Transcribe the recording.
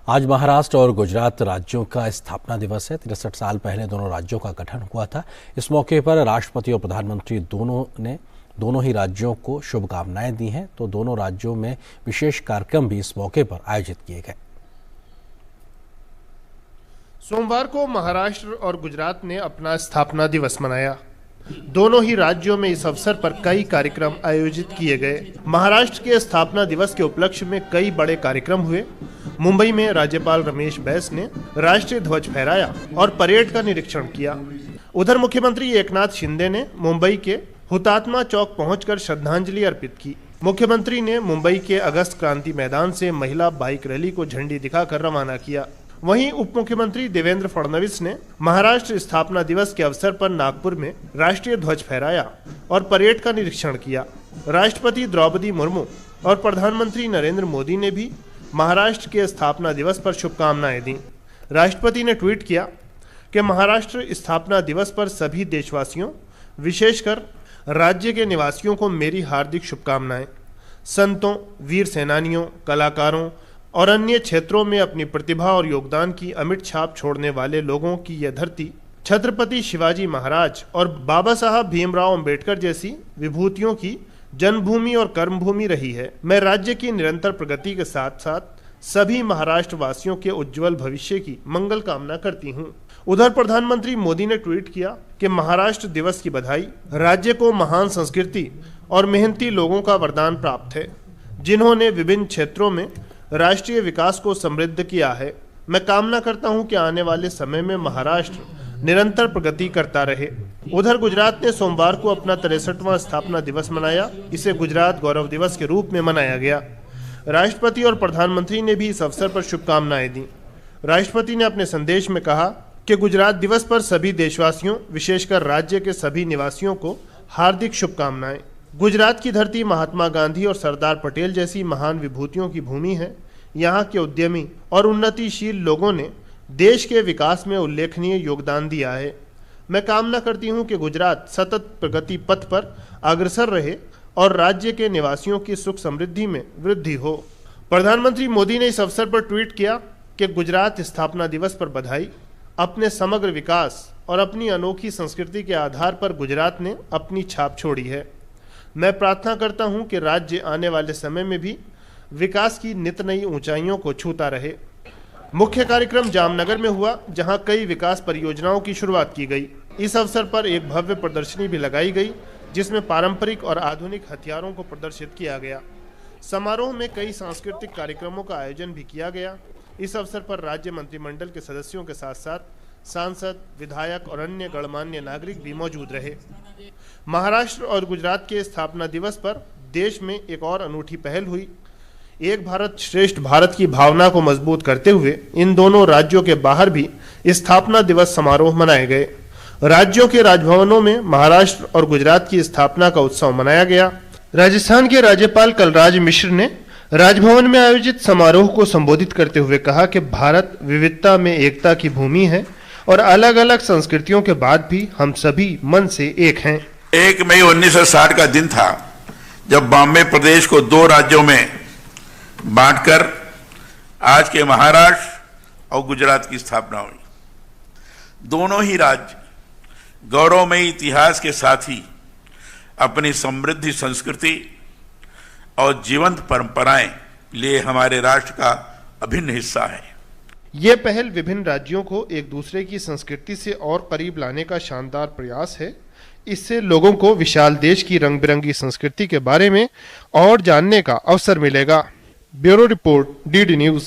आज महाराष्ट्र और गुजरात राज्यों का स्थापना दिवस है। 63 साल पहले दोनों राज्यों का गठन हुआ था। इस मौके पर राष्ट्रपति और प्रधानमंत्री दोनों ही राज्यों को शुभकामनाएं दी हैं, तो दोनों राज्यों में विशेष कार्यक्रम भी इस मौके पर आयोजित किए गए। सोमवार को महाराष्ट्र और गुजरात ने अपना स्थापना दिवस मनाया। दोनों ही राज्यों में इस अवसर पर कई कार्यक्रम आयोजित किए गए। महाराष्ट्र के स्थापना दिवस के उपलक्ष्य में कई बड़े कार्यक्रम हुए। मुंबई में राज्यपाल रमेश बैस ने राष्ट्रीय ध्वज फहराया और परेड का निरीक्षण किया। उधर मुख्यमंत्री एकनाथ शिंदे ने मुंबई के हुतात्मा चौक पहुंचकर श्रद्धांजलि अर्पित की। मुख्यमंत्री ने मुंबई के अगस्त क्रांति मैदान से महिला बाइक रैली को झंडी दिखाकर रवाना किया। वहीं उप मुख्यमंत्री देवेंद्र फडणवीस ने महाराष्ट्र स्थापना दिवस के अवसर पर नागपुर में राष्ट्रीय ध्वज फहराया और परेड का निरीक्षण किया। राष्ट्रपति द्रौपदी मुर्मू और प्रधानमंत्री नरेंद्र मोदी ने भी महाराष्ट्र के स्थापना दिवस पर शुभकामनाएं दी। राष्ट्रपति ने ट्वीट किया कि महाराष्ट्र स्थापना दिवस पर सभी देशवासियों, विशेषकर राज्य के निवासियों को मेरी हार्दिक शुभकामनाएं। संतों, वीर सेनानियों, कलाकारों और अन्य क्षेत्रों में अपनी प्रतिभा और योगदान की अमिट छाप छोड़ने वाले लोगों की यह धरती छत्रपति शिवाजी महाराज और बाबा साहब भीमराव अंबेडकर जैसी विभूतियों की जन्मभूमि और कर्मभूमि रही है। मैं राज्य की निरंतर प्रगति के साथ साथ सभी महाराष्ट्र वासियों के उज्जवल भविष्य की मंगल कामना करती हूं। उधर प्रधानमंत्री मोदी ने ट्वीट किया कि महाराष्ट्र दिवस की बधाई। राज्य को महान संस्कृति और मेहनती लोगों का वरदान प्राप्त है, जिन्होंने विभिन्न क्षेत्रों में राष्ट्रीय विकास को समृद्ध किया है। मैं कामना करता हूं कि आने वाले समय में महाराष्ट्र निरंतर प्रगति करता रहे। उधर गुजरात ने सोमवार को अपना 63वां स्थापना दिवस मनाया। इसे गुजरात गौरव दिवस के रूप में मनाया गया। राष्ट्रपति और प्रधानमंत्री ने भी इस अवसर पर शुभकामनाएं दी। राष्ट्रपति ने अपने संदेश में कहा कि गुजरात दिवस पर सभी देशवासियों, विशेषकर राज्य के सभी निवासियों को हार्दिक शुभकामनाएं। गुजरात की धरती महात्मा गांधी और सरदार पटेल जैसी महान विभूतियों की भूमि है। यहाँ के उद्यमी और उन्नतिशील लोगों ने देश के विकास में उल्लेखनीय योगदान दिया है। मैं कामना करती हूँ कि गुजरात सतत प्रगति पथ पर अग्रसर रहे और राज्य के निवासियों की सुख समृद्धि में वृद्धि हो। प्रधानमंत्री मोदी ने इस अवसर पर ट्वीट किया कि गुजरात स्थापना दिवस पर बधाई। अपने समग्र विकास और अपनी अनोखी संस्कृति के आधार पर गुजरात ने अपनी छाप छोड़ी है। मैं प्रार्थना करता हूं कि राज्य आने वाले समय में भी विकास की नित नई ऊंचाइयों को छूता रहे। मुख्य कार्यक्रम जामनगर में हुआ, जहां कई विकास परियोजनाओं की शुरुआत की गई। इस अवसर पर एक भव्य प्रदर्शनी भी लगाई गई, जिसमें पारंपरिक और आधुनिक हथियारों को प्रदर्शित किया गया। समारोह में कई सांस्कृतिक कार्यक्रमों का आयोजन भी किया गया। इस अवसर पर राज्य मंत्रिमंडल के सदस्यों के साथ साथ सांसद, विधायक और अन्य गणमान्य नागरिक भी मौजूद रहे। महाराष्ट्र और गुजरात के स्थापना दिवस पर देश में एक और अनूठी पहल हुई। एक भारत श्रेष्ठ भारत की भावना को मजबूत करते हुए इन दोनों राज्यों के बाहर भी स्थापना दिवस समारोह मनाए गए। राज्यों के राजभवनों में महाराष्ट्र और गुजरात की स्थापना का उत्सव मनाया गया। राजस्थान के राज्यपाल कलराज मिश्र ने राजभवन में आयोजित समारोह को संबोधित करते हुए कहा कि भारत विविधता में एकता की भूमि है और अलग अलग संस्कृतियों के बाद भी हम सभी मन से एक हैं। 1 मई 1960 का दिन था जब बॉम्बे प्रदेश को 2 राज्यों में बांटकर आज के महाराष्ट्र और गुजरात की स्थापना हुई। दोनों ही राज्य गौरवमयी इतिहास के साथ ही अपनी समृद्ध संस्कृति और जीवंत परंपराएं लिए हमारे राष्ट्र का अभिन्न हिस्सा है। ये पहल विभिन्न राज्यों को एक दूसरे की संस्कृति से और करीब लाने का शानदार प्रयास है। इससे लोगों को विशाल देश की रंग बिरंगी संस्कृति के बारे में और जानने का अवसर मिलेगा। Bureau report, DD news.